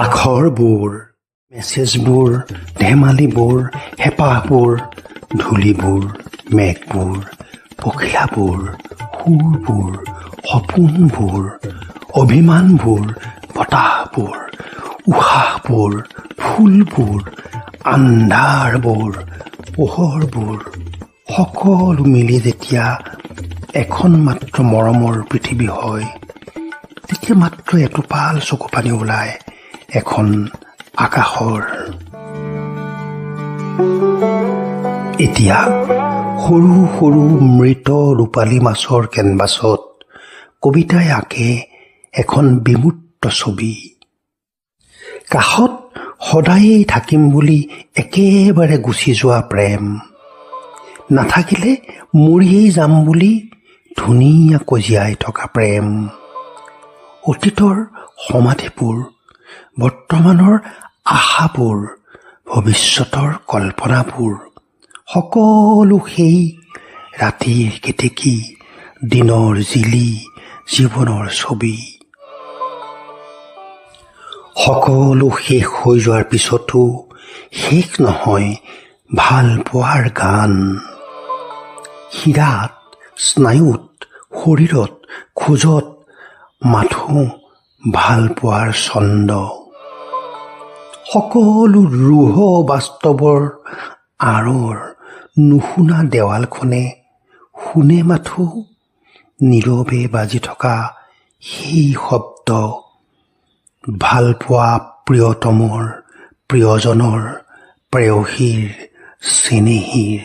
আখৰবোৰ, মেছেজবোৰ, ধেমালিবোৰ, হেঁপাহবোৰ, ধূলিবোৰ, মেঘবোৰ, পখিলাবোৰ, সুৰবোৰ, সপোনবোৰ, অভিমানবোৰ, বতাহবোৰ, উশাহবোৰ, ফুলবোৰ, আন্ধাৰবোৰ, পোহৰবোৰ, সকলো মিলি যেতিয়া এখন মাত্ৰ মৰমৰ পৃথিৱী হয়, তেতিয়া মাত্ৰ এটোপাল চকুপানী ওলায় এখন আকাশৰ। এতিয়া সৰু সৰু মৃত ৰূপালী মাছৰ কেনভাছত কবিতাই আঁকে এখন বিমূৰ্ত ছবি। কাষত সদায়েই থাকিম বুলি একেবাৰে গুচি যোৱা প্ৰেম, নাথাকিলে মৰিয়েই যাম বুলি ধুনীয়াকৈ জীয়াই থকা প্ৰেম, অতীতৰ সমাধিবোৰ, বৰ্তমানৰ আশাবোৰ, ভৱিষ্যতৰ কল্পনাবোৰ, সকলো সেই ৰাতিৰ কেতেকী, দিনৰ জিলি, জীৱনৰ ছবি। সকলো শেষ হৈ যোৱাৰ পিছতো শেষ নহয় ভাল পোৱাৰ গান। শিৰাত, স্নায়ুত, শৰীৰত, খোজত মাথো ভাল পোৱাৰ ছন্দ। সকলো ৰুহ বাস্তৱৰ আঁৰৰ নুশুনা দেৱালখনে শুনে মাথো নীৰৱে বাজি থকা সেই শব্দ, ভাল পোৱা প্ৰিয়তমৰ, প্ৰিয়জনৰ, প্ৰেয়সীৰ, চেনেহীৰ।